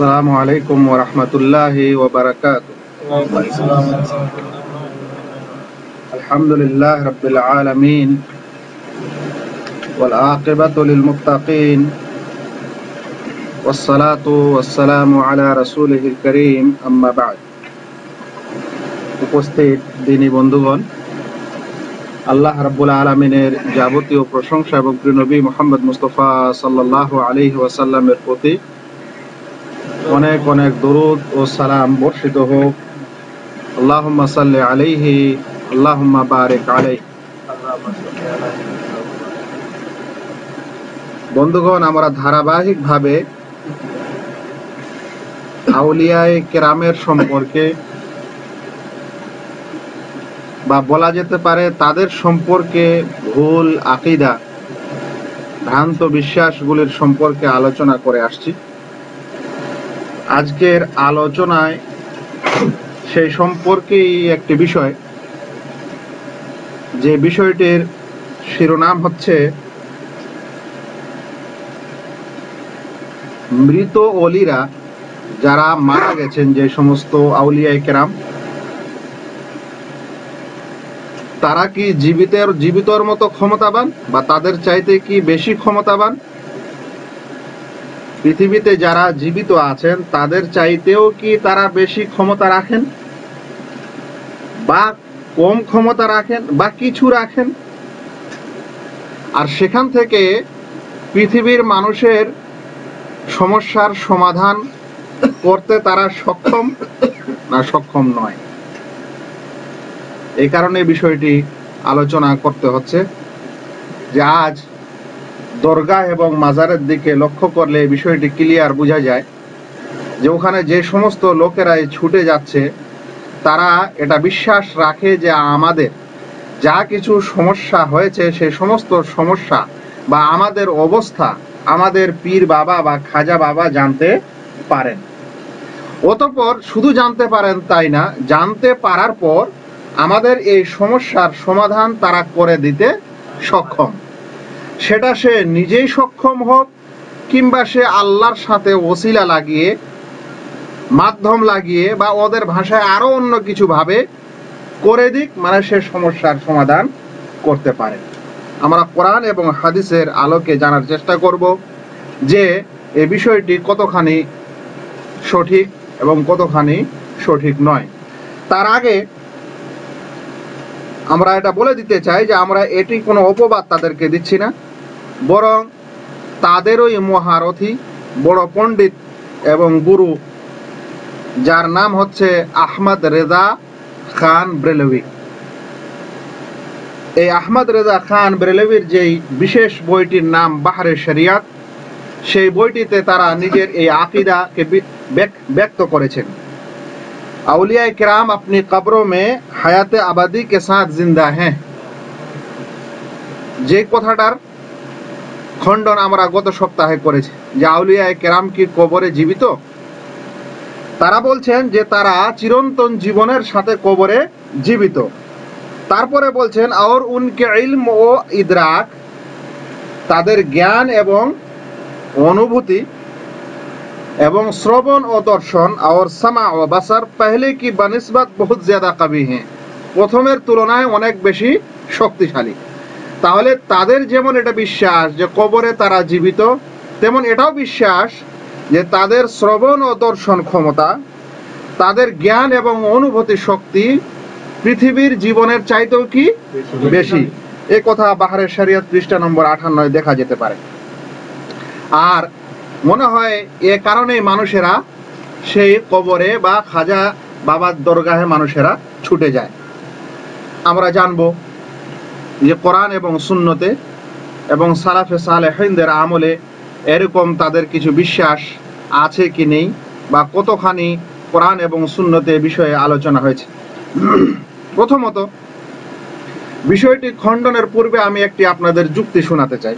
আসসালামু আলাইকুম ওয়া রাহমাতুল্লাহি ওয়া বারাকাতুহু। আলহামদুলিল্লাহি রাব্বিল আলামিন ওয়াল আকিবাতু লিল মুত্তাকিন ওয়াস সালাতু ওয়াস সালামু আলা রাসূলিহিল কারীম, আম্মা বা'দ। উপস্থিত দিনী বন্ধুগণ, আল্লাহ রাব্বুল আলামিনের যাবতীয় প্রশংসা এবং প্রিয় নবী মুহাম্মদ মুস্তাফা সাল্লাল্লাহু আলাইহি ওয়াসাল্লামের প্রতি অনেক অনেক দরুদ ও সালাম বর্ষিত হোক। আল্লাহুম্মা সাল্লি আলাইহি, আল্লাহুম্মা বারিক আলাইহি। বন্ধুগণ, আমরা ধারাবাহিকভাবে আউলিয়ায়ে কেরামের সম্পর্কে বা বলা যেতে পারে তাদের সম্পর্কে ভুল আকীদা, ভ্রান্ত বিশ্বাসগুলির সম্পর্কে আলোচনা করে আসছি। আজকের আলোচনায় সেই সম্পর্কেই একটি বিষয়, যে বিষয়টির শিরোনাম হচ্ছে মৃত ওলিরা, যারা মারা গেছেন, যে সমস্ত আউলিয়ায়ে কেরাম, তারা কি জীবিতর মতো ক্ষমতাবান বা তাদের চাইতে কি বেশি ক্ষমতাবান? পৃথিবীতে যারা জীবিত আছেন তাদের চাইতেও কি তারা বেশি ক্ষমতা রাখেন বা কম ক্ষমতা রাখেন বা কিছু রাখেন? আর সেখান থেকে পৃথিবীর মানুষের সমস্যার সমাধান করতে তারা সক্ষম না সক্ষম নয়? এই কারণে বিষয়টি আলোচনা করতে হচ্ছে যে আজ দরগাহ এবং মাজারের দিকে লক্ষ্য করলে এই বিষয়টি ক্লিয়ার বোঝা যায় যে ওখানে যে সমস্ত লোকেরা ছুটে যাচ্ছে তারা এটা বিশ্বাস রাখে যে আমাদের যা কিছু সমস্যা হয়েছে সেই সমস্ত সমস্যা বা আমাদের অবস্থা আমাদের পীর বাবা বা খাজা বাবা জানতে পারেন। অতঃপর শুধু জানতে পারেন তাই না, জানতে পারার পর আমাদের এই সমস্যার সমাধান তারা করে দিতে সক্ষম। সেটা সে নিজেই সক্ষম হোক কিংবা সে আল্লাহর সাথে ওসিলা লাগিয়ে, মাধ্যম লাগিয়ে বা ওদের ভাষায় আরো অন্য কিছু ভাবে করে দিক, মানে সে সমস্যার সমাধান করতে পারে। আমরা কোরআন এবং হাদিসের আলোকে জানার চেষ্টা করব যে এই বিষয়টি কতখানি সঠিক এবং কতখানি সঠিক নয়। তার আগে আমরা এটা বলে দিতে চাই যে আমরা এটি কোনো অপবাদ তাদেরকে দিচ্ছি না, বরং তাদেরই মহারথী বড় পণ্ডিত এবং গুরু, যার নাম হচ্ছে আহমদ রেজা খান ব্রেলভি। এই আহমদ রেজা খান ব্রেলভির যেই বিশেষ বইটির নাম বাহরে শরিয়াত, সেই বইটিতে তারা নিজের এই আকীদাকে ব্যক্ত করেছেন। আউলিয়ায়ে কেরাম अपनी कब्रों में हयात आबादी के साथ जिंदा हैं। যে কথাটার খণ্ডন আমরা গত সপ্তাহে করেছি যে আউলিয়ায়ে কেরাম কি কবরে জীবিত? তারা বলছেন যে তারা চিরন্তন জীবনের সাথে কবরে জীবিত। তারপরে বলছেন और उनके इल्म ও ইদরাক, তাদের জ্ঞান এবং অনুভূতি এবং শ্রবণ ও দর্শন और समा ও बसर पहले की बनिस्बत बहुत ज्यादा कवी हैं, প্রথমের তুলনায় অনেক বেশি শক্তিশালী। তাহলে তাদের যেমন এটা বিশ্বাস যে কবরে তারা জীবিত, তেমন এটাও বিশ্বাস যে তাদের শ্রবণ ও দর্শন ক্ষমতা, তাদের জ্ঞান এবং অনুভূতি শক্তি পৃথিবীর জীবনের চাইতেও কি বেশি। এই কথা বাহরে শরিয়াত পৃষ্ঠা নম্বর 58 দেখা যেতে পারে। আর মনে হয় এ কারণেই মানুষেরা সেই কবরে বা খাজা বাবার দরগাহে মানুষেরা ছুটে যায়। আমরা জানবো যে কোরআন এবং সুন্নতে এবং সালাফে সালেহিনদের আমলে এরকম তাদের কিছু বিশ্বাস আছে কি নেই বা কতখানি কোরআন এবং সুন্নতে বিষয়ে আলোচনা হয়েছে। প্রথমত, বিষয়টি খণ্ডনের পূর্বে আমি একটি আপনাদের যুক্তি শোনাতে চাই।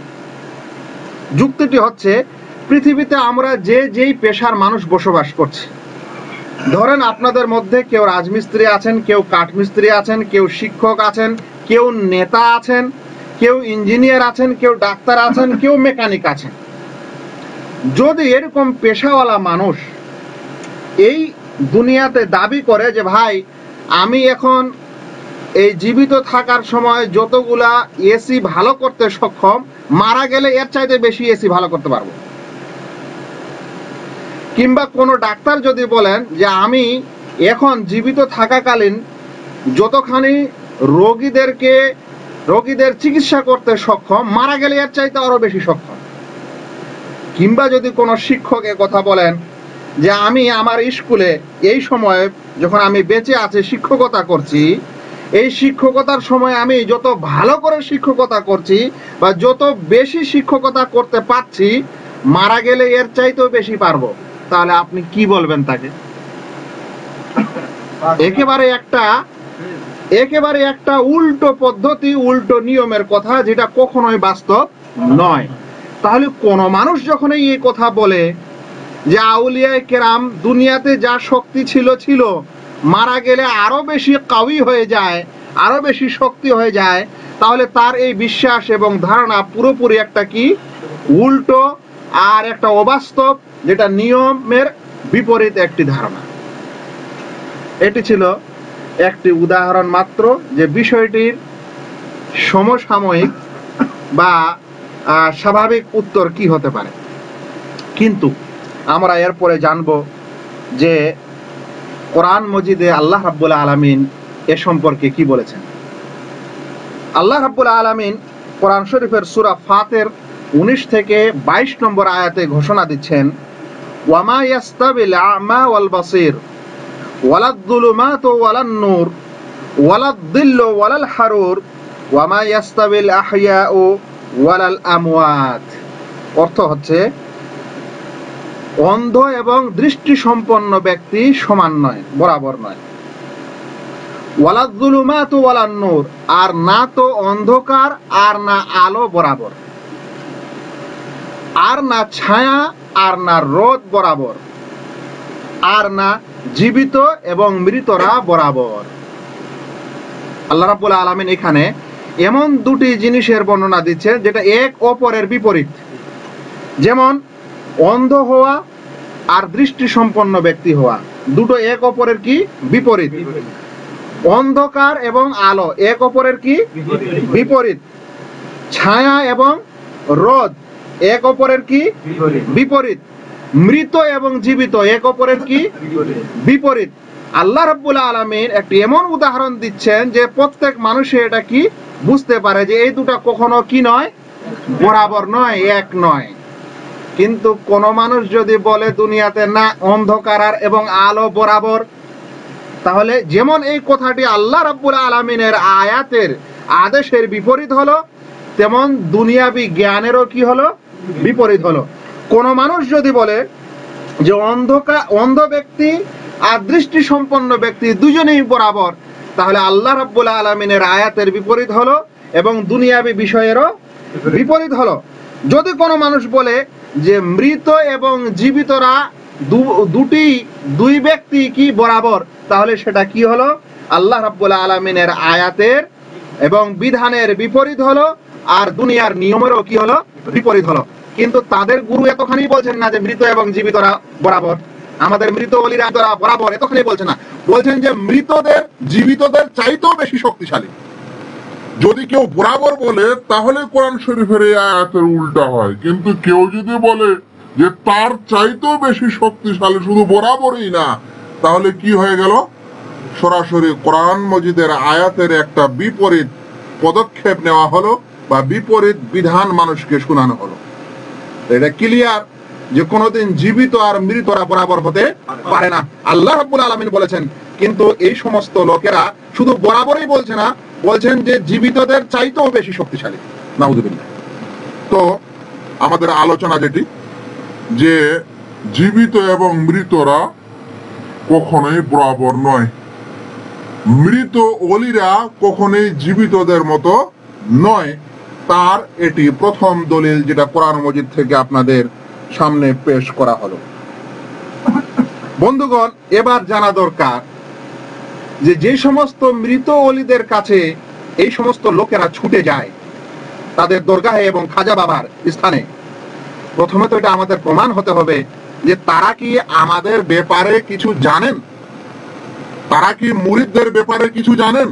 যুক্তিটি হচ্ছে, পৃথিবীতে আমরা যেই পেশার মানুষ বসবাস করছি, ধরেন আপনাদের মধ্যে কেউ রাজমিস্ত্রি আছেন, কেউ কাঠমিস্ত্রি আছেন, কেউ শিক্ষক আছেন, কেউ নেতা আছেন, কেউ ইঞ্জিনিয়ার আছেন, কেউ ডাক্তার আছেন, কেউ মেকানিক আছেন। যদি এরকম পেশাওয়ালা মানুষ এই দুনিয়াতে দাবি করে যে ভাই আমি এখন এই জীবিত থাকার সময় যতগুলা এসি ভালো করতে সক্ষম, মারা গেলে এর চাইতে বেশি এসি ভালো করতে পারবো। কিংবা কোনো ডাক্তার যদি বলেন যে আমি এখন জীবিত থাকাকালীন যতখানি রোগীদের চিকিৎসা করতে সক্ষম, মারা গেলে এর চাইতে আরো বেশি সক্ষম। কিংবা যদি কোনো শিক্ষক কথা বলেন যে আমি আমার স্কুলে এই সময়ে যখন আমি বেঁচে আছি শিক্ষকতা করছি, এই শিক্ষকতার সময় আমি যত ভালো করে শিক্ষকতা করছি বা যত বেশি শিক্ষকতা করতে পারছি, মারা গেলে এর চাইতেও বেশি পারবো, তাহলে আপনি কি বলবেন তাকে? একেবারে একটা উল্টো পদ্ধতি, উল্টো নিয়মের কথা, যেটা কখনোই বাস্তব নয়। তাহলে কোন মানুষ যখন এই কথা বলে যে আউলিয়ায়ে কেরাম দুনিয়াতে যা শক্তি ছিল মারা গেলে আরো বেশি কাউই হয়ে যায়, আরো বেশি শক্তি হয়ে যায়, তাহলে তার এই বিশ্বাস এবং ধারণা পুরোপুরি একটা কি উল্টো আর একটা অবাস্তব, যেটা নিয়মের বিপরীত একটি ধারণা। এটি ছিল একটি উদাহরণ মাত্র যে বিষয়টির সমসাময়িক বা স্বাভাবিক উত্তর কি হতে পারে। কিন্তু আমরা এরপরে জানব যে কোরআন মজিদে আল্লাহ রাব্বুল আলামিন এ সম্পর্কে কি বলেছেন। আল্লাহ রাব্বুল আলামিন কোরআন শরীফের সূরা ফাতির 19 থেকে 22 নম্বর আয়াতে ঘোষণা দিচ্ছেন, ওয়ামা ইয়াস্তাবিল আ'মা ওয়াল বাসীর ওয়ালাদ যুলুমাতু ওয়ালান নূর ওয়ালাদ যিল্লু ওয়ালাল হারুর ওয়ামা ইয়াস্তাবিল আহইয়াউ ওয়ালাল আমওয়াত। অর্থ হচ্ছে অন্ধ এবং দৃষ্টি সম্পন্ন ব্যক্তি সমান নয়, বরাবর নয়। ওয়ালাদ যুলুমাতু ওয়ালান নূর, আর না তো অন্ধকার আর না আলো বরাবর, আর না ছায়া আর না রোদ বরাবর, আর না জীবিত এবং মৃতরা বরাবর। আল্লাহ রাব্বুল আলামিন এখানে এমন দুটি জিনিসের বর্ণনা দিচ্ছেন যেটা এক অপরের বিপরীত। যেমন অন্ধ হওয়া আর দৃষ্টি সম্পন্ন ব্যক্তি হওয়া, দুটো এক অপরের কি বিপরীত। অন্ধকার এবং আলো এক অপরের কি বিপরীত। ছায়া এবং রোদ এক অপরের কি বিপরীত। মৃত এবং জীবিত এক অপরের কি বিপরীত। আল্লাহ রাব্বুল আলামিন একটি এমন উদাহরণ দিচ্ছেন যে প্রত্যেক মানুষে এটা কি বুঝতে পারে যে এই দুটো কখনো কি নয়, বরাবর নয়, এক নয়। কিন্তু কোন মানুষ যদি বলে দুনিয়াতে না অন্ধকার এবং আলো বরাবর, তাহলে যেমন এই কথাটি আল্লাহ রাব্বুল আলামিনের আয়াতের আদেশের বিপরীত হলো, তেমন দুনিয়াবি জ্ঞানেরও কি হলো বিপরীত হলো। কোন মানুষ যদি বলে যে অন্ধ ব্যক্তি আর দৃষ্টি সম্পন্ন ব্যক্তি দুজনেই বরাবর, তাহলে আল্লাহ রাব্বুল আলামিনের আয়াতের বিপরীত হলো এবং দুনিয়াবি বিষয়েরও বিপরীত হলো। যদি কোনো মানুষ বলে যে মৃত এবং জীবিতরা দুই ব্যক্তি কি বরাবর, তাহলে সেটা কি হলো আল্লাহ রাব্বুল আলামিনের আয়াতের এবং বিধানের বিপরীত হলো, আর দুনিয়ার নিয়মেরও কি হলো বিপরীত হলো। কিন্তু তাদের গুরু এতখানি বলছেন না যে মৃত এবং জীবিতরা বরাবর, আমাদের মৃত ওলিরা বরাবর, এতখানি বলছেন না। বলছেন যে মৃতদের জীবিতদের চাইতেও বেশি শক্তিশালী। যদি কেউ বরাবর বলে তাহলে কোরআন শরীফের এই আয়াতের উল্টা হয়, কিন্তু কেউ যদি বলে যে তার চাইতেও বেশি শক্তিশালী, শুধু বরাবরই না, তাহলে কি হয়ে গেল? সরাসরি কোরআন মজিদের আয়াতের একটা বিপরীত পদক্ষেপ নেওয়া হলো বা বিপরীত বিধান মানুষকে শোনানো হলো। এটা ক্লিয়ার যে কোনোদিন জীবিত আর মৃতরা বরাবর হতে পারে না, আল্লাহ রাব্বুল আলামিন বলেছেন। কিন্তু এই সমস্ত লোকেরা শুধু বরাবরই বলছে না, বলছেন যে জীবিতদের চাইতেও বেশি শক্তিশালী। নাউযুবিল্লাহ। তো আমাদের আলোচনা যেটি, যে জীবিত এবং মৃতরা কখনোই বরাবর নয়, মৃত ওলিরা কখনোই জীবিতদের মতো নয়, তার এটি প্রথম দলিল যেটা কোরআন মজিদ থেকে আপনাদের সামনে পেশ করা হলো। বন্ধুগণ, এবার জানা দরকার যে সমস্ত মৃত ওলিদের কাছে এই সমস্ত লোকেরা ছুটে যায় তাদের দরগাহে এবং খাজা বাবার স্থানে, প্রথমে তো এটা আমাদের প্রমাণ হতে হবে যে তারা কি আমাদের ব্যাপারে কিছু জানেন? তারা কি মুরিদদের ব্যাপারে কিছু জানেন?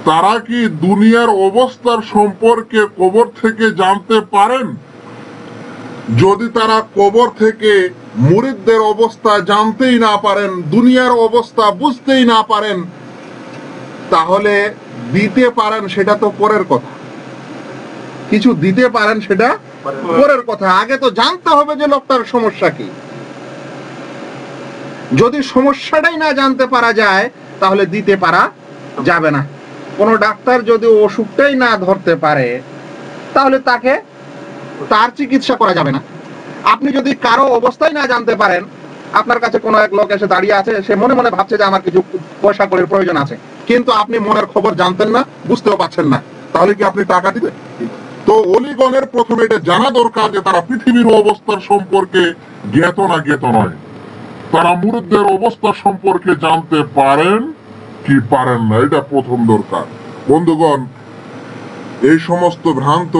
তারা কি দুনিয়ার অবস্থার সম্পর্কে কবর থেকে জানতে পারেন? যদি তারা কবর থেকে মুরিদদের অবস্থা জানতেই না পারেন, দুনিয়ার অবস্থা বুঝতেই না পারেন, তাহলে দিতে পারেন সেটা তো পরের কথা। কিছু দিতে পারেন সেটা পরের কথা, আগে তো জানতে হবে যে লোকটার সমস্যা কি। যদি সমস্যাটাই না জানতে পারা যায় তাহলে দিতে পারা যাবে না। কোন ডাক্তার যদি অসুখটাই না ধরতে পারে তাহলে তার চিকিৎসা করা যাবে না। আপনি যদি কারো অবস্থাই না জানতে পারেন, আপনার কাছে কোনো এক লোক এসে দাঁড়িয়ে আছে, সে মনে মনে ভাবছে যে আমার কিছু পয়সা কড়ির প্রয়োজন আছে, কিন্তু আপনি মনের খবর জানতেন না, বুঝতেও পারছেন না, তাহলে কি আপনি টাকা দিবেন? তো অলিগণের প্রথমে এটা জানা দরকার যে তারা পৃথিবীর অবস্থার সম্পর্কে জ্ঞাত না জ্ঞাত নয়, তারা মুরিদদের অবস্থা সম্পর্কে জানতে পারেন কি পারেন না, এটা প্রথম দরকার। বন্ধুগণ, এই সমস্ত ভ্রান্ত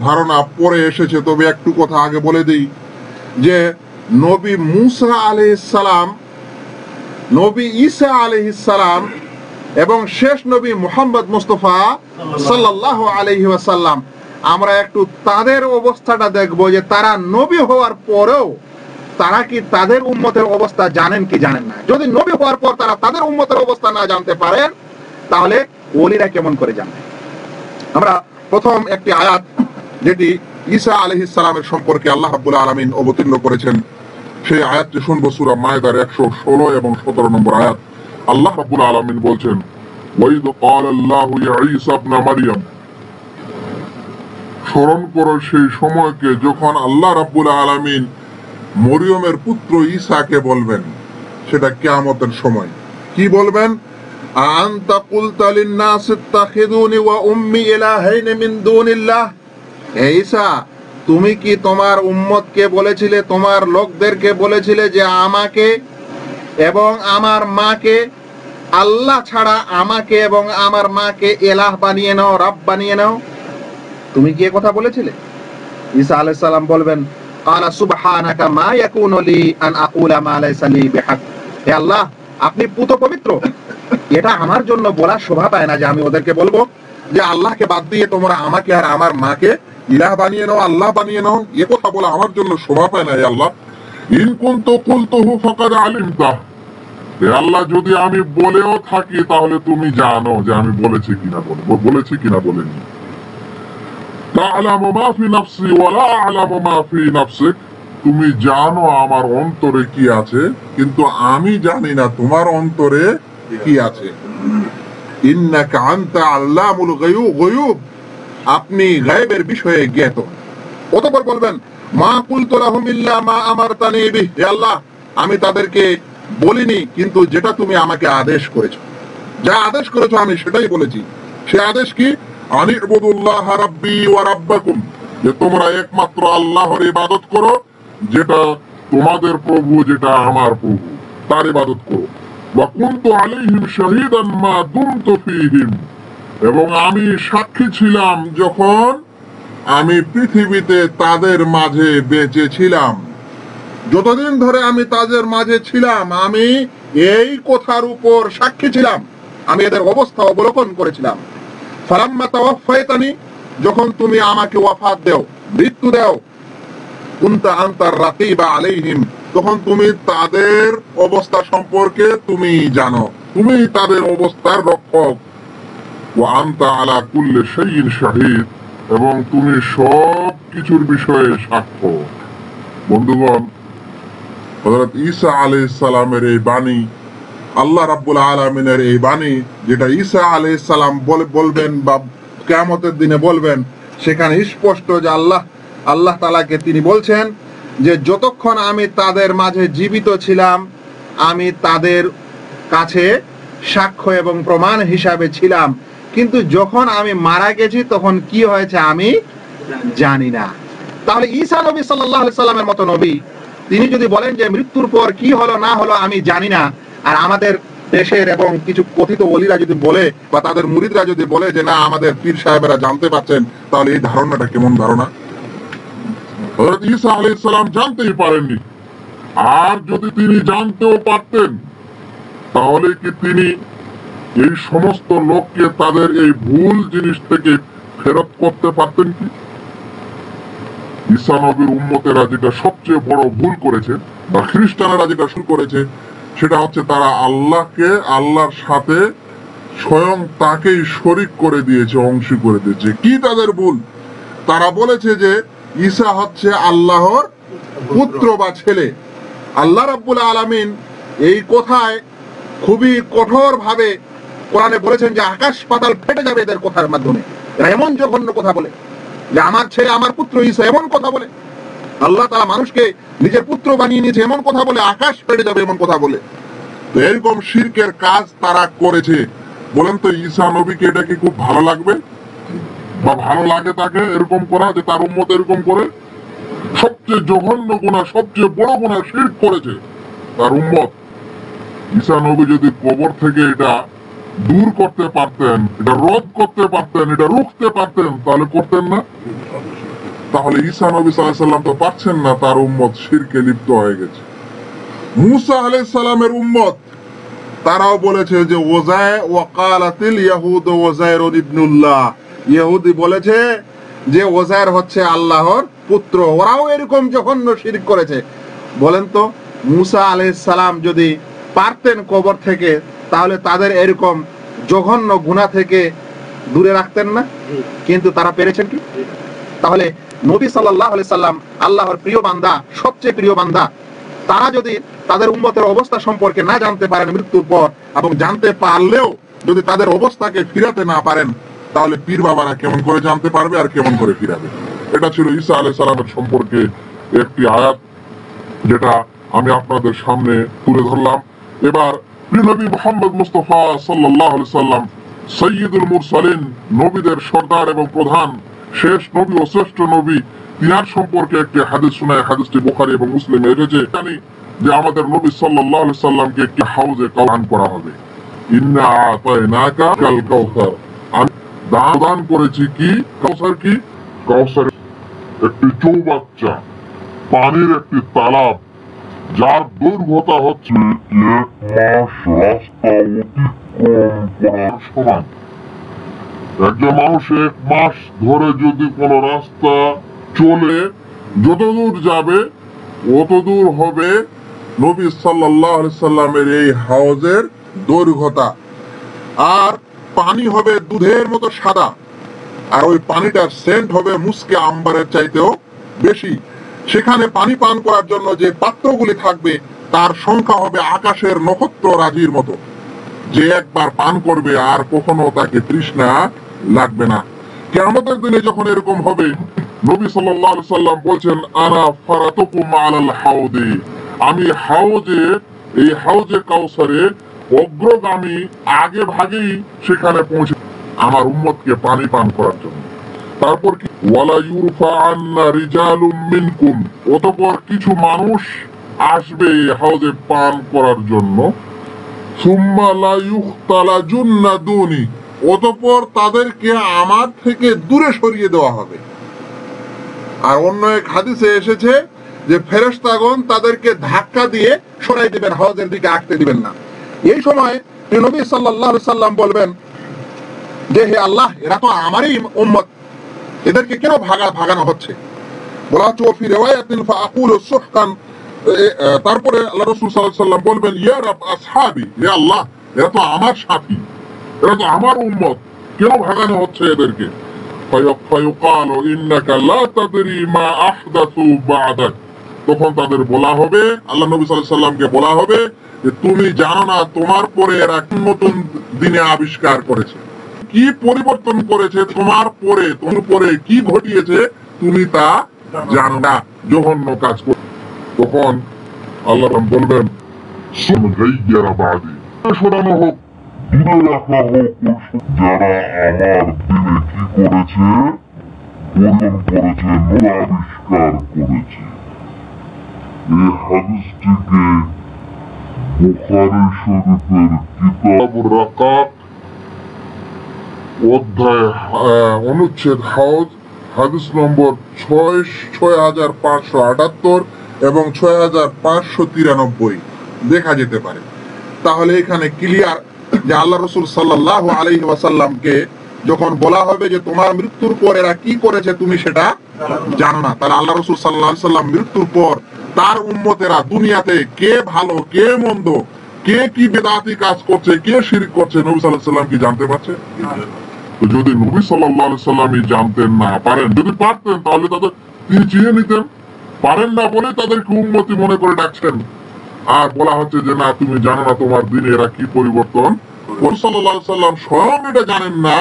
ধারণা পরে এসেছে, তবে একটু কথা আগে বলে দিই যে নবী মুসা আলাইহিস সালাম, নবী ঈসা আলাইহিস সালাম এবং শেষ নবী মুহাম্মদ মুস্তাফা সাল্লাল্লাহু আলাইহি ওয়াসাল্লাম, আমরা একটু তাদের অবস্থাটা দেখব যে তারা নবী হওয়ার পরেও তারা কি তাদের উম্মতের অবস্থা জানেন কি জানেন না। যদি নবী হওয়ার পর তারা তাদের উম্মতের অবস্থা না জানতে পারেন তাহলে ওলিরা কেমন করে জানবে? আমরা প্রথম একটি আয়াত যেটি ঈসা আলাইহিস সালামের সম্পর্কে আল্লাহ রাব্বুল আলামিন অবতীর্ণ করেছেন, সেই আয়াতটি শুনবো। সূরা মায়দার 116 এবং 17 নম্বর আয়াত। আল্লাহ রাব্বুল আলামিন বলছেন, ওয়াইদ ক্বালাল্লাহু ইয়া ঈসা ইবনে মারইয়াম, স্মরণ করো সেই সময়কে যখন আল্লাহ রাব্বুল আলামিন মরিয়মের পুত্র ঈসাকে বলবেন, সেটা কিয়ামতের সময়। কি বলবেন? আনতা কুলতা লিন-নাস ইত্তাখিযুনি ওয়া উম্মি ইলাহাইন মিন দুনিল্লাহ। হে ঈসা, তুমি কি তোমার উম্মতকে বলেছিলে, তোমার লোকদেরকে বলেছিলে যে আমাকে এবং আমার মাকে, আল্লাহ ছাড়া আমাকে এবং আমার মাকে ইলাহ বানিয়ে নাও, রব বানিয়ে নাও? তুমি কি এই কথা বলেছিলে? ঈসা আলাইহিস সালাম বলবেন, ক্বালা সুবহানাকা মা ইয়াকুনু লি আন আকুলা মা লাইসা লি বিহাক। হে আল্লাহ, আপনি পুত পবিত্র, এটা আমার জন্য বলা শোভা পায় না যে আমি ওদেরকে বলবো যে আল্লাহকে বাদ দিয়ে তোমরা আমাকে আর আমার মাকে ইলাহ বানিয়ে নাও, আল্লাহ বানিয়ে নাও। এ কথা বলা আমার জন্য শোভা পায় না। হে আল্লাহ, ইন কুনতু কুলতুহু ফাকাদ আলিমতা, হে আল্লাহ, যদি আমি বলেও থাকি তাহলে তুমি জানো যে আমি বলেছি কিনা বলিনি। তা'লামু মা ফি নাফসি ওয়া লা আ'লামু মা ফি নাফসিক, তুমি জানো আমার অন্তরে কি আছে, কিন্তু আমি জানি না তোমার অন্তরে কি আছে। ইন্নাকা আনতা আল্লামুল গায়ুব, আপনি গায়বের বিষয়ে জ্ঞাত। অতঃপর বলবেন, মা কুলতু লাহুম ইল্লা মা আমারতানি বিহি, হে আল্লাহ, আমি তাদেরকে বলিনি, কিন্তু যেটা তুমি আমাকে আদেশ করেছো, যা আদেশ করেছো আমি সেটাই বলেছি। সে আদেশ কি? আনি'বুদুল্লাহ রাব্বি ওয়া রাব্বাকুম, যে তোমরা একমাত্র আল্লাহর ইবাদত করো, যেটা তোমাদের প্রভু, যেটা আমার প্রভু, তার ইবাদত করো। ওয়া কুনতু আলাইহিম শাহীদান মা দুমতু ফীহিম, এবং আমি সাক্ষী ছিলাম যখন আমি পৃথিবীতে তাদের মাঝে বেঁচে ছিলাম। যতদিন ধরে আমি তাদের মাঝে ছিলাম আমি এই কথার উপর সাক্ষী ছিলাম, আমি এদের অবস্থা অবলোকন করেছিলাম। ফালাম্মা তাওয়াফাইতানি, যখন তুমি আমাকে ওয়াফাত দাও, মৃত্যু দাও, কুনতা আনতার রাকিবা আলাইহিম, তখন তুমি তাদের অবস্থা সম্পর্কে তুমি জানো, তুমি তাদের অবস্থার রক্ষক। ওয়া আনতা আলা কুল্লি শাইইন শাহীদ, এবং তুমি সব কিছুর বিষয়ে সাক্ষ্য। বন্ধুগণ, হযরত ঈসা আলাইহিস সালামের এই বাণী, আল্লাহ রাব্বুল আলামিনের এই বাণী, যেটা ঈসা আলাইহিস সালাম বলবেন বা কিয়ামতের দিনে বলবেন, সেখানে স্পষ্ট যে আল্লাহ তাআলাকে তিনি বলছেন যে যতক্ষণ আমি তাদের মাঝে জীবিত ছিলাম আমি তাদের কাছে সাক্ষ্য এবং প্রমাণ হিসাবে ছিলাম, কিন্তু যখন আমি মারা গেছি তখন কি হয়েছে আমি জানি না। তাহলে ঈসা নবী সাল্লাল্লাহু আলাইহি সাল্লামের মতো নবী, তিনি যদি বলেন যে মৃত্যুর পর কি হলো না হলো আমি জানি না, আর আমাদের দেশের এবং কিছু কথিত ওলিরা যদি বলে বা তাদের মুরিদরা যদি বলে যে না আমাদের পীর সাহেবেরা জানতে পারছেন, তাহলে এই ধারণাটা কেমন ধারণা? হযরত ঈসা আলাইহিস সালাম জানতেই পারেননি। আর যদি তিনি জানতেও পারতেন তাহলে কি তিনি এই সমস্ত লোককে তাদের এই ভুল জিনিস থেকে ফেরত করতে পারতেন কি? ঈসা নবীর উম্মতেরা যেটা সবচেয়ে বড় ভুল করেছে বা খ্রিস্টানেরা যেটা শুরু করেছে সেটা হচ্ছে তারা আল্লাহকে আল্লাহর সাথে স্বয়ং তাকেই শরীক করে দিয়েছে, অংশী করে দিয়েছে। কি তাদের ভুল? তারা বলেছে যে ঈসা হচ্ছে আল্লাহর পুত্র বা ছেলে। আল্লাহ রাব্বুল আলামিন এই কথায় খুবই কঠোর ভাবে কোরআনে বলেছেন যে আকাশ পাতাল ফেটে যাবে এদের কথার মাধ্যমে। এরা এমন জঘন্য কথা বলে যে আমার ছেলে আমার পুত্র ঈসা, এমন কথা বলে। আল্লাহ তাআলা মানুষকে নিজের পুত্র বানিয়ে নিয়েছে এমন কথা বলে, আকাশ ফেটে যাবে এমন কথা বলে। তো এরকম শিরকের কাজ তারা করেছে। বলেন তো ঈসা নবীকে এটা কি খুব ভালো লাগবে বা ভালো লাগে তাকে এরকম করা, যে তার উম্মত এরকম করে? সবচেয়ে জঘন্য গুনাহ, সবচেয়ে বড় গুনাহ শিরক করেছে তার উম্মত। ঈসা নবী যদি কবর থেকে এটা দূর করতে পারতেন, এটা রোধ করতে পারতেন, এটা রুখতে পারতেন, তাহলে করতেন না? তাহলে ঈসা নবী সাল্লাল্লাহু আলাইহি ওয়াসাল্লাম তো পারছেন না, তার উম্মত শিরকে লিপ্ত হয়ে গেছে। মূসা আলাইহিস সালামের উম্মত তারাও বলেছে যে ওয়াকালাতিল ইয়াহুদ ওযায়র ইবনুল্লাহ, ইহুদি বলেছে যে ওযায়র হচ্ছে আল্লাহর পুত্র। ওরাও এরকম জঘন্য শিরক করেছে। বলেন তো মূসা আলাইহিস সালাম যদি পারতেন কবর থেকে, তাহলে তাদের এরকম জঘন্য গুনাহ থেকে দূরে রাখতেন না? কিন্তু তারা পেরেছেন কি? তাহলে নবী সাল্লাল্লাহু আলাইহি সাল্লাম আল্লাহর প্রিয় বান্দা, সবচেয়ে প্রিয় বান্দা, তারা যদি তাদের উম্মতের অবস্থা সম্পর্কে না জানতে পারেন মৃত্যুর পর, এবং জানতে পারলেও যদি তাদের অবস্থাকে ফিরাতে না পারেন, তাহলে পীর বাবারা কেমন করে জানতে পারবে আর কেমন করে ফিরাবে? এটা ছিল ঈসা আলাইহিস সালামের সম্পর্কে একটি আয়াত, যেটা আমি আপনাদের সামনে তুলে ধরলাম। এবার প্রিয় নবী মুহাম্মদ মুস্তাফা সাল্লাল্লাহু আলাইহি সাল্লাম সাইয়্যিদুল মুরসালিন, নবীদের সর্দার এবং প্রধান, শেষ নবী ও শ্রেষ্ঠ নবী, তিনার সম্পর্কে একটি হাদিস শোনায়। হাদিসটি বুখারী এবং মুসলিমে এসেছে। জানি যে আমাদের নবী সাল্লাল্লাহু আলাইহি সাল্লামকে একটি হাউজে কাওসার করা হবে। ইন্না আতাইনাকা কাল কাউসার, আমি দান করেছি কি? কাউসার কি? কাউসার একটি চৌবাচ্চা, পানির একটি তালাব, যার দৈর্ঘ্যতা হচ্ছে 1 মাস রাস্তা অতিক্রম করার সমান। একজন মানুষ 1 মাস ধরে যদি কোন রাস্তা চলে যতদূর যাবে অতদূর হবে নবী সাল্লাল্লাহু আলাইহি সাল্লামের এই হাউজের দৈর্ঘ্যতা। আর পানি হবে দুধের মতো সাদা, আর ওই পানিটার সেন্ট হবে মুস্কে আম্বারের চাইতেও বেশি। সেখানে পানি পান করার জন্য যে পাত্রগুলি থাকবে তার সংখ্যা হবে আকাশের নক্ষত্র রাজির মতো। যে একবার পান করবে আর কখনো তাকে তৃষ্ণা লাগবে না। কিয়ামতের দিনে যখন এরকম হবে, নবী সাল্লাল্লাহু আলাইহি সাল্লাম বলছেন, আনা ফারাতুকুম আলাল হাউদি, আমি এই হাউজে কাউসারে অগ্রগামী, আগে ভাগেই সেখানে পৌঁছে আমার উম্মতকে পানি পান করার জন্য। তারপর কি? ওয়ালা ইউরফা আন্না রিজালুম মিনকুম, অতঃপর কিছু মানুষ আসবে এই হাউজে পান করার জন্য। সুম্মা লা ইউখতালাজুন্না দুনি, অতঃপর তাদেরকে আমার থেকে দূরে সরিয়ে দেওয়া হবে। আর অন্য এক হাদিসে এসেছে যে ফেরেশতাগণ তাদেরকে ধাক্কা দিয়ে সরাই দিবেন, হাউজের দিকে আসতে দিবেন না। এই সময় নবী সাল্লাল্লাহু আলাইহি সাল্লাম বলবেন যে হে আল্লাহ, এরা তো আমারই উম্মত, এদেরকে কেন ভাগানো হচ্ছে? বলা হচ্ছে ফি রিওয়ায়াতিন ফাআকুলু সুহকান, তারপরে আল্লাহ রাসূল সাল্লাল্লাহু আলাইহি সাল্লাম বলবেন ইয়া রাব আসহাবি, হে আল্লাহ, এরা তো আমার সাথী, এরা তো আমার উম্মত, কেন ভাগানো হচ্ছে এদেরকে? ফায়ুকালু ইন্নাকা লা তাদরি মা আহদাসু বা'দাক, তখন তাদের বলা হবে, আল্লাহ নবী সাল্লাল্লাহু আলাইহি সাল্লামকে বলা হবে যে তুমি জানো না তোমার পরে এরা নতুন দিনে আবিষ্কার করেছে, কি পরিবর্তন করেছে তোমার পরে কি ঘটিয়েছে তুমি তা জানো না, জঘন্য কাজ করে। তখন আল্লাহ বলবেন সুমগাইয়ারা বাদি, সরানো হোক, দূরে রাখা হোক যারা আমার দিনে কি করেছে, পরিবর্তন করেছে, নূর আবিষ্কার করেছে। এই হাদিসটিকে বুখারী শরীফের কিতাবুর রাকাক অধ্যায় অনুচ্ছেদ হাউজ হাদিস নম্বর 6578 এবং 6593 দেখা যেতে পারে। তাহলে এখানে ক্লিয়ার যে আল্লাহ রসুল সাল্লাল্লাহু আলাইহি ওয়াসাল্লামকে যখন বলা হবে যে তোমার মৃত্যুর পর এরা কি করেছে তুমি সেটা জানো না, তাহলে আল্লাহ রসুল সাল্লাল্লাহু আলাইহি ওয়াসাল্লাম মৃত্যুর পর তার উম্মতেরা দুনিয়াতে কে ভালো কে মন্দ, কে কি বেদাতি কাজ করছে, কে শিরক করছে, নবী সাল্লাল্লাহু আলাইহি ওয়াসাল্লাম কি জানতে পারছে? তো যদি নবী সাল্লাল্লাহু আলাইহি ওয়াসাল্লামই জানতেন না পারেন, যদি পারতেন তাহলে তাদের তিনি চিনে নিতেন। পারেন না বলে তাদেরকে উম্মতি মনে করে ডাকছেন, আর বলা হচ্ছে যে না তুমি জানো না তোমার দিনে এরা কি পরিবর্তন। নবী সাল্লাল্লাহু আলাইহি ওয়াসাল্লাম স্বয়ং এটা জানেন না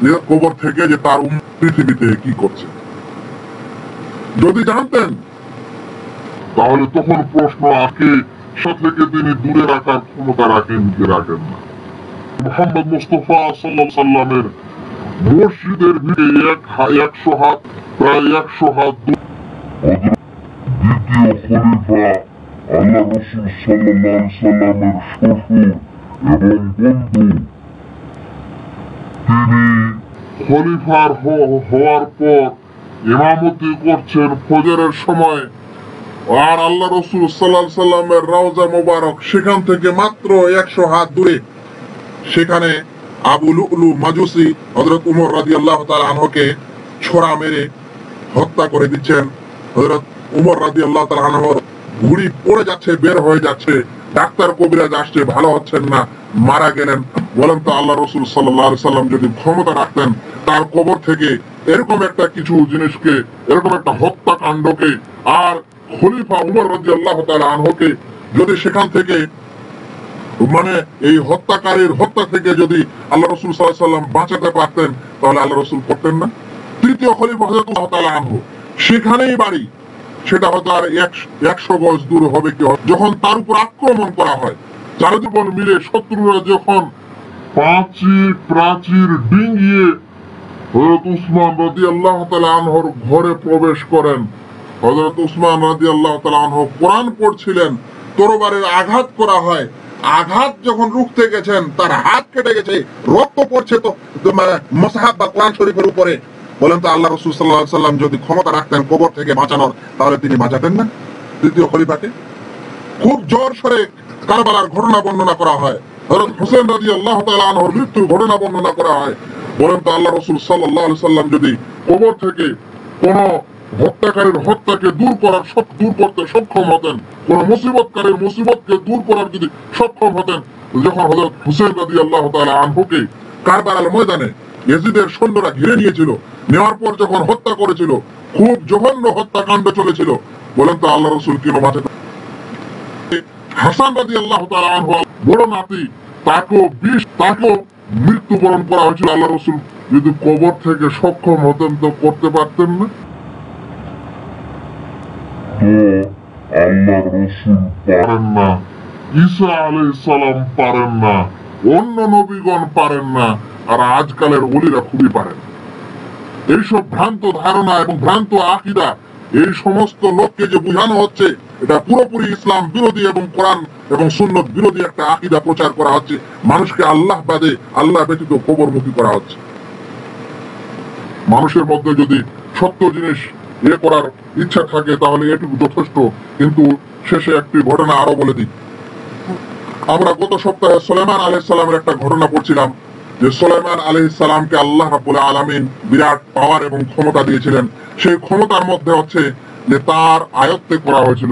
যে কবর থেকে যে তার পৃথিবীতে কি করছে। যদি জানতেন তাহলে তখন প্রশ্ন আসে থেকে তিনি দূরে রাখার ক্ষমতা রাখেন কি রাখেন না। মুহাম্মদ মুস্তাফা সাল্লাল্লাহু আলাইহি সাল্লামের মসজিদের ভিতরে 100 হাত প্রায় 100 হাত দ্বিতীয় খলিফা আল্লাহ রাসূল সাল্লাল্লাহু আলাইহি সাল্লামের শ্বশুর এবং বন্ধু, তিনি খলিফার হওয়ার পর ইমামতি করছেন ফজরের সময়, আর আল্লাহ রাসূল সাল্লাল্লাহু আলাইহি সাল্লামের রওজা মোবারক সেখান থেকে মাত্র 100 হাত দূরে। সেখানে আবু লুলু মাজুসি হযরত উমর রাদিয়াল্লাহু তাআলা আনহুকে ছোরা মেরে হত্যা করে দিচ্ছেন। হযরত উমর রাদিয়াল্লাহু তাআলা আনহুর ঘুড়ি পড়ে যাচ্ছে, বের হয়ে যাচ্ছে, ডাক্তার কবিরাজ আসছে, ভালো হচ্ছেন না, মারা গেলেন। বলেন তো আল্লাহ রাসূল সাল্লাল্লাহু আলাইহি সাল্লাম যদি ক্ষমতা রাখতেন তার কবর থেকে এরকম একটা কিছু জিনিসকে, এরকম একটা হত্যাকাণ্ডকে, আর খলিফা উমর রাদিয়াল্লাহু তাআলা আনহুকে যদি সেখান থেকে মানে এই হত্যাকারীর হত্যা থেকে যদি আল্লাহ রাসূল সাল্লাল্লাহু আলাইহি সাল্লাম বাঁচাতে পারতেন তাহলে আল্লাহ রাসূল করতেন না। তৃতীয় খলিফা হযরত আল্লাহ তাআলা আনহু সেখানেই বাড়ি, সেটা হয়তো আর 100 গজ দূর হবে কি। যখন তার উপর আক্রমণ করা হয়, চারিদিকে মিলে শত্রুরা যখন প্রাচীর ডিঙ্গিয়ে হযরত উসমান রাদিয়াল্লাহু তাআলা আনহুর ঘরে প্রবেশ করেন। হযরত উসমান রাদিয়াল্লাহু তাআলা আনহু কোরআন পড়ছিলেন, তরবারের আঘাত করা হয়, আঘাত যখন রুখতে গেছেন তার হাত কেটে গেছে, রক্ত পড়ছে তো মুসহাফ বা কোরআন শরীফের উপরে। বলেন তো আল্লাহ রাসূল সাল্লাল্লাহু আলাইহি সাল্লাম যদি ক্ষমতা রাখতেন কবর থেকে বাঁচানোর, তাহলে তিনি বাঁচাতেন না তৃতীয় খলিফাকে? খুব জোর সরে কারবালার ঘটনা বর্ণনা করা হয়, হযরত হুসাইন রাদিয়াল্লাহু তাআলা আনহুর মৃত্যুর ঘটনা বর্ণনা করা হয়। বলেন তো আল্লাহ রাসূল সাল্লাল্লাহু আলাইহি সাল্লাম যদি কবর থেকে কোন হত্যাকারীর হত্যাকে দূর করতে সক্ষম হতেন, কোন মুসিবতকারীর মুসিবতকে দূর করার যদি সক্ষম হতেন, যখন হযরত হুসাইন রাদিয়াল্লাহু তাআলা আনহুকে কারবালার ময়দানে ইয়াজিদের সৈন্যরা ঘিরে নিয়েছিল, নেওয়ার পর যখন হত্যা করেছিল, খুব জঘন্য হত্যাকাণ্ড চলেছিল, বলেন তো আল্লাহ রাসূল কেন বাঁচাতেন? হাসান রাদিয়াল্লাহু তাআলা আনহু বড় নাতি, তাকেও মৃত্যুবরণ করা হয়েছিল। আল্লাহ রাসূল যদি কবর থেকে সক্ষম হতেন তো করতে পারতেন না? আল্লাহ রাসূল পারেন না, ঈসা আলাইহিস সালাম পারেন না, অন্য নবীগণ পারেন না, আর আজকালের ওলিরা খুবই পারেন। এইসব ভ্রান্ত ধারণা এবং ভ্রান্ত আকীদা এই সমস্ত লোককে যে বোঝানো হচ্ছে, এটা পুরোপুরি ইসলাম বিরোধী এবং কোরআন এবং সুন্নাত বিরোধী একটা আকীদা প্রচার করা হচ্ছে। মানুষকে আল্লাহ বাদে, আল্লাহ ব্যতীত কবরমুখী করা হচ্ছে। মানুষের মধ্যে যদি সত্য জিনিস করার ইচ্ছা থাকে তাহলে এটুকু যথেষ্ট। কিন্তু শেষে একটি ঘটনা আরো বলে দিই। আমরা গত সপ্তাহে সুলাইমান আলাইহিস সালামের একটা ঘটনা পড়ছিলাম, যে সুলাইমান আলাইহিস সালামকে আল্লাহ রাব্বুল আলামিন বিরাট পাওয়ার এবং ক্ষমতা দিয়েছিলেন। সেই ক্ষমতার মধ্যে হচ্ছে যে তার আয়ত্তে করা হয়েছিল।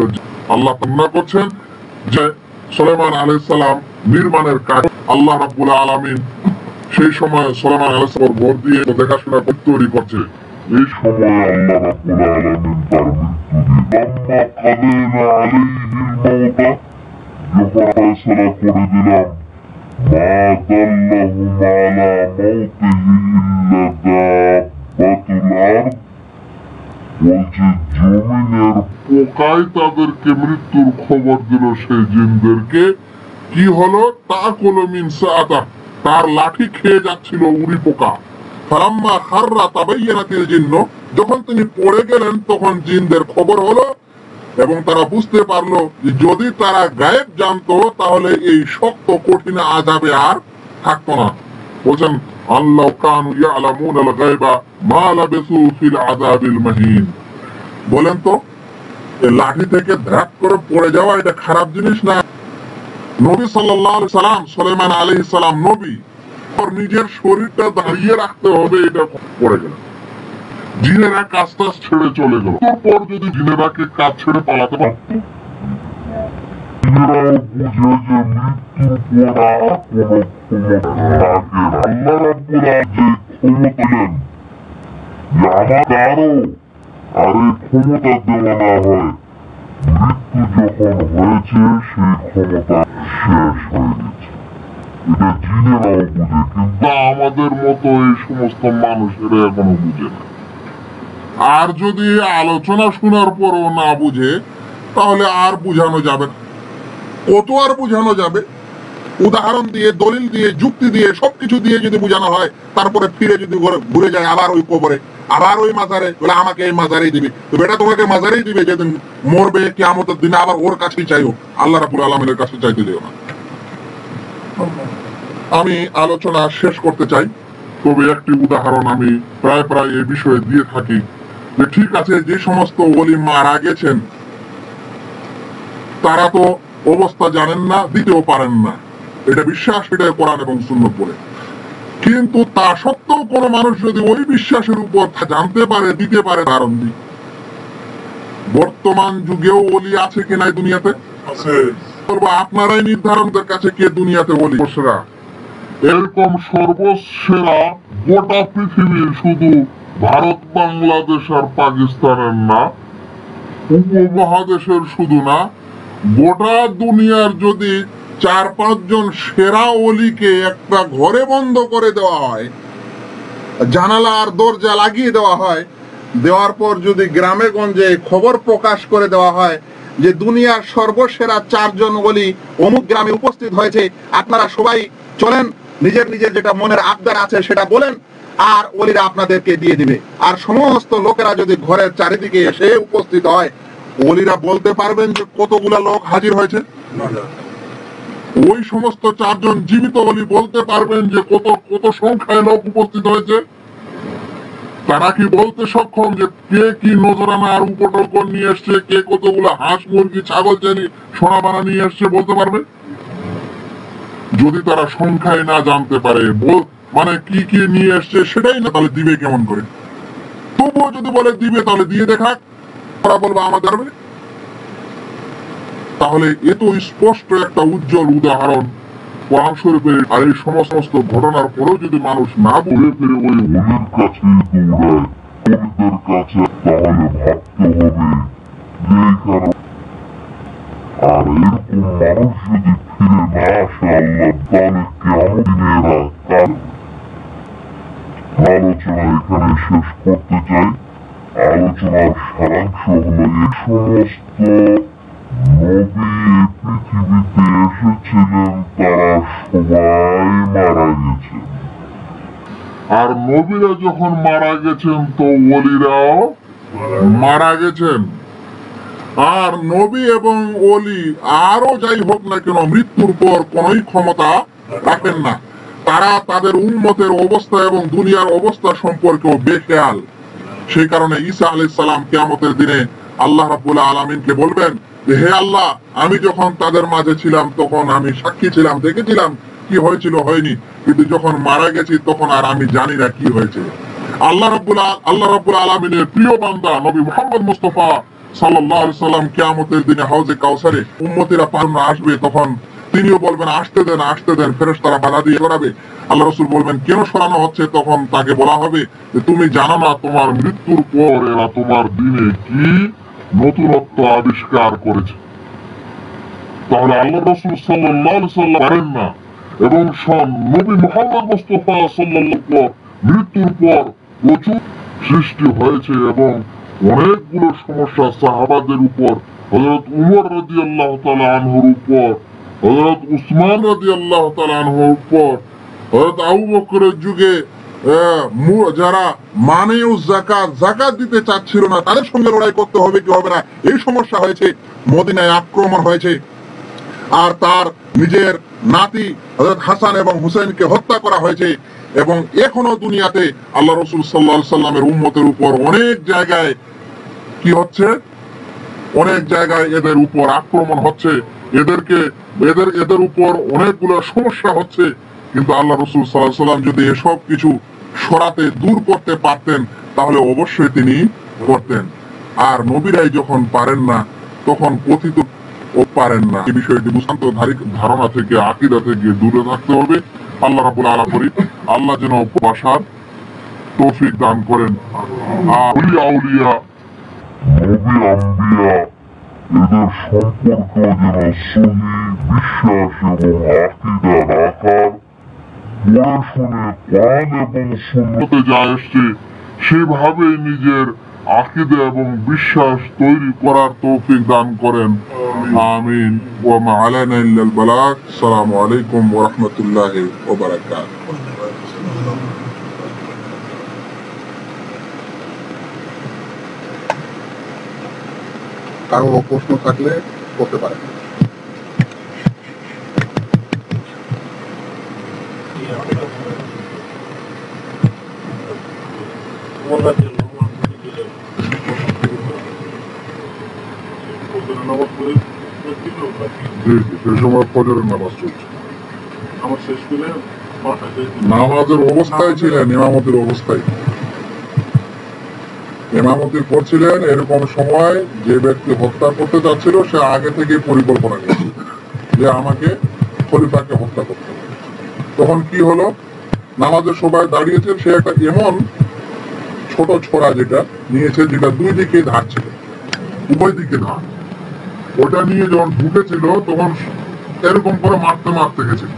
আল্লাহ বর্ণনা করছেন যে সুলাইমান আলাইহিস সালাম নির্মাণের কাজ আল্লাহ রাব্বুল আলামিন সেই সময় সুলাইমান আলাইহিস সালাম ভর দিয়ে দেখাশোনা করে তৈরি করছে। এই সময় আল্লাহ রাব্বুল আলামিন তার মৃত্যু ফয়সালা করে দিলাম, মা দাল্লাহুম আলা মাউতিহি ইল্লা দাব্বাতুল আরদ, বলছে জমিনের পোকায় তাদেরকে মৃত্যুর খবর দিল। সেই জিনদেরকে কি হলো? তাকুলু মিন সাআতা, তার লাঠি খেয়ে যাচ্ছিল উড়ি পোকা। ফালাম্মা খাররা তাবায়্যানাতিল জিন্নু, যখন তিনি পড়ে গেলেন তখন জিনদের খবর হলো এবং তারা বুঝতে পারলো যে যদি তারা গায়েব জানতো তাহলে এই শক্ত কঠিন আযাবে আর থাকতো না। বলছেন আল্লাহ কানু ইয়ালামুনাল গায়বা মা লাবিসু ফিল আযাবিল মাহিন। বলেন তো, এই লাঠি থেকে ধাপ করে পড়ে যাওয়া এটা খারাপ জিনিস না? নবী সাল্লাল্লাহু আলাইহি সাল্লাম, সুলাইমান আলাইহিস সালাম নবী, ওর নিজের শরীরটা দাঁড়িয়ে রাখতে হবে, এটা পড়ে গেল। জিনেরা কাজ টাজ ছেড়ে চলে গেল। তারপর যদি জিনেরাকে কাজ ছেড়ে পালাতে পারত, জিনেরাও বুঝে যে মৃত্যুর পর আর কোনো ক্ষমতা থাকে না। আল্লাহ রাব্বুল আলামিন যে ক্ষমতা দেন, যে আমার কারো আর এই ক্ষমতা দেওয়া না হয়, মৃত্যু যখন হয়েছে সেই ক্ষমতা শেষ হয়ে গেছে। এটা জিনেরাও বুঝে, কিন্তু আমাদের মতো এই সমস্ত মানুষেরা এখনো বুঝে না। আর যদি আলোচনা শোনার পরও না বুঝে, তাহলে আর বুঝানো যাবে না। কত আর বুঝানো যাবে? উদাহরণ দিয়ে, দলিল দিয়ে, যুক্তি দিয়ে, সবকিছু দিয়ে যদি বুঝানো হয়, তারপরে ফিরে যদি ঘুরে যায় আবার ওই কবরে, আবার ওই মাজারে, বলে আমাকে এই মাজারেই দিবে। তো বেটা তোমাকে মাজারেই দিবে, যেদিন মরবে কিয়ামতের দিনে আবার ওর কাছেই চাইও, আল্লাহ রাব্বুল আলামিনের কাছে চাইতে দিও না। আমি আলোচনা শেষ করতে চাই, তবে একটি উদাহরণ আমি প্রায় এই বিষয়ে দিয়ে থাকি, যে ঠিক আছে, যে সমস্ত ওলি মারা গেছেন তারা তো অবস্থা জানেন না, দিতেও পারেন না, এটা বিশ্বাস, এটা কোরআন এবং সুন্নাত বলে। কিন্তু তা সত্ত্বেও কোন মানুষ যদি ওই বিশ্বাসের উপর জানতে পারে, দিতে পারে, কারণ দিই। বর্তমান যুগেও ওলি আছে কিনা দুনিয়াতে? আছে। আপনারাই নির্ধারণদের কাছে কে দুনিয়াতে ওলি। এরকম সর্বসেরা গোটা পৃথিবীর, শুধু ভারত, বাংলাদেশ আর পাকিস্তানের না, উপমহাদেশের শুধু না, গোটা দুনিয়ার যদি 4-5 জন সেরা ওলিকে একটা ঘরে বন্ধ করে দেওয়া হয়, জানালা আর দরজা লাগিয়ে দেওয়া হয়, দেওয়ার পর যদি গ্রামে গঞ্জে খবর প্রকাশ করে দেওয়া হয় যে দুনিয়ার সর্বসেরা 4 জন ওলি অমুক গ্রামে উপস্থিত হয়েছে, আপনারা সবাই চলেন, নিজের নিজের যেটা মনের আবদার আছে সেটা বলেন, আর ওলিরা আপনাদেরকে দিয়ে দিবে। আর সমস্ত লোকেরা যদি ঘরের চারিদিকে এসে উপস্থিত হয়, ওলিরা বলতে পারবেন যে কতগুলা লোক হাজির হয়েছে? ওই সমস্ত 4 জন জীবিত ওলি বলতে পারবেন যে কত সংখ্যায় লোক উপস্থিত হয়েছে? তারা কি বলতে সক্ষম যে কে কি নজরানা আর উপটকন নিয়ে এসছে, কে কতগুলো হাঁস, মুরগি, ছাগল, জানি সোনা বানা নিয়ে এসছে, বলতে পারবে? যদি তারা সংখ্যায় না জানতে পারে, মানে কি কি নিয়ে এসছে সেটাই না, তাহলে দিবে কেমন করে? তবুও যদি বলে দিবে, তাহলে দিয়ে দেখাক, ওরা বলবে আমাদের। তাহলে এ তো স্পষ্ট একটা উজ্জ্বল উদাহরণ কোরআন শরীফের। আর এই সমস্ত ঘটনার পরেও যদি মানুষ না ঘুরে ফিরে ওই ওলির কাছে দৌড়ায়, ওলিদের কাছে, তাহলে ভাবতে হবে যে এইখানে। আর এরকম মানুষ যদি ফিরে না আসে আল্লাহ, তাহলে কেমন দিনেরা কার আলোচনা এখানে শেষ করতে চাই। আলোচনার সারাংশ হলো, এই সমস্ত নবী পৃথিবীতে এসেছিলেন, তারা সবাই মারা গেছেন। আর নবীরা যখন মারা গেছেন, তো ওলিরাও মারা গেছেন। আর নবী এবং ওলি আরো যাই হোক না কেন, মৃত্যুর পর কোনই ক্ষমতা রাখেন না। তারা তাদের উম্মতের অবস্থা এবং দুনিয়ার অবস্থা সম্পর্কেও বেখেয়াল। সেই কারণে ঈসা আলাইহিস সালাম কিয়ামতের দিনে আল্লাহ রাব্বুল আলামিনকে বলবেন যে হে আল্লাহ, আমি যখন তাদের মাঝে ছিলাম তখন আমি সাক্ষী ছিলাম, দেখেছিলাম কি হয়েছিল হয়নি, কিন্তু যখন মারা গেছি তখন আর আমি জানি না কি হয়েছে। আল্লাহ রাব্বুল আলামিনের প্রিয় বান্দা নবী মুহাম্মদ মুস্তাফা সাল্লাল্লাহু আলাইহি সাল্লাম কিয়ামতের দিনে হাউজে কাউসারে উম্মতেরা পানি আসবে, তখন তিনিও বলবেন আসতে দেন, আসতে দেন, ফেরেশতারা বাধা দিয়ে সরাবে। আল্লাহ রাসূল বলবেন কেন সরানো হচ্ছে? তখন তাকে বলা হবে যে তুমি জানো না তোমার মৃত্যুর পর এরা তোমার দিনে কি নতুনত্ব আবিষ্কার করেছে। তাহলে আল্লাহ রাসূল সাল্লাল্লাহু আলাইহি সাল্লাম পারেন না, এবং নবী মুহাম্মদ মুস্তাফা সাল্লাল্লাহু আলাইহি ওয়াসাল্লাম মৃত্যুর পর প্রচুর সৃষ্টি হয়েছে এবং অনেকগুলো সমস্যা সাহাবাদের উপর, হযরত উমর রাদিয়াল্লাহু তাআলা আনহুর উপর, হযরত উসমান রাদিয়াল্লাহু তাআলা আনহুর উপর, হযরত আবু বকরের যুগে যারা মানেও যাকাত দিতে চাচ্ছিল না, তাদের সঙ্গে লড়াই করতে হবে কি হবে না, এই সমস্যা হয়েছে। মদিনায় আক্রমণ হয়েছে, আর তার নিজের নাতি হযরত হাসান এবং হুসাইনকে হত্যা করা হয়েছে। এবং এখনো দুনিয়াতে আল্লাহ রসুল সাল্লাল্লাহু আলাইহি সাল্লামের উম্মতের উপর অনেক জায়গায় কি হচ্ছে, অনেক জায়গায় এদের উপর আক্রমণ হচ্ছে, এদের উপর অনেকগুলো সমস্যা হচ্ছে। কিন্তু আল্লাহ রসুল সাল্লাল্লাহু আলাইহি সাল্লাম যদি এসব কিছু সরাতে দূর করতে পারতেন তাহলে অবশ্যই তিনি করতেন। আর নবীরাই যখন পারেন না তখন পতিত ও পারেন না। এই বিষয়টি ভ্রান্ত ধারণা থেকে, আকীদা থেকে দূরে থাকতে হবে। আল্লাহ রাব্বুল আলামিন আল্লাহ যেন বাসার তৌফিক দান করেন। আউলিয়া নবী আম্বিয়া এদের সম্পর্ক যেন সহি বিশ্বাস এবং আকীদা রাখার, পড়ে শুনে কোরআন এবং সুন্নতে যা এসছে সেভাবে নিজের আকীদা এবং বিশ্বাস তৈরি করার তৌফিক দান করেন। আমিন। ওয়া মা আলাইনা ইল্লাল বালাগ। আসসালামু আলাইকুম ওয়া রাহমাতুল্লাহি ওয়া বারাকাতুহু। কারো প্রশ্ন থাকলে করতে পারেন। সেই সময় ফজরের নামাজ চলছে। নামাজের অবস্থায় ছিলেন, ইমামতির অবস্থায় ইমামতি করছিলেন। এরকম সময় যে ব্যক্তি হত্যা করতে যাচ্ছিল সে আগে থেকে পরিকল্পনা নিয়েছিল যে আমাকে খলিফাকে হত্যা করতে হবে। তখন কি হলো, নামাজের সবাই দাঁড়িয়েছে, সে একটা এমন ছোট ছোরা যেটা নিয়েছে, যেটা দুই দিকে ধার ছিল, উভয় দিকে ধার, ওটা নিয়ে যখন ঢুকেছিল তখন এরকম করে মারতে মারতে গেছিল।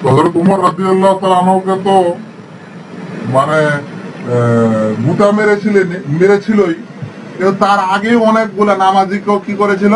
হযরত উমর রাদিয়াল্লাহু তাআলা আনহুকে তো মানে গুতা মেরেছিলই, কিন্তু তার আগে অনেকগুলা নামাজিকেও কি করেছিল,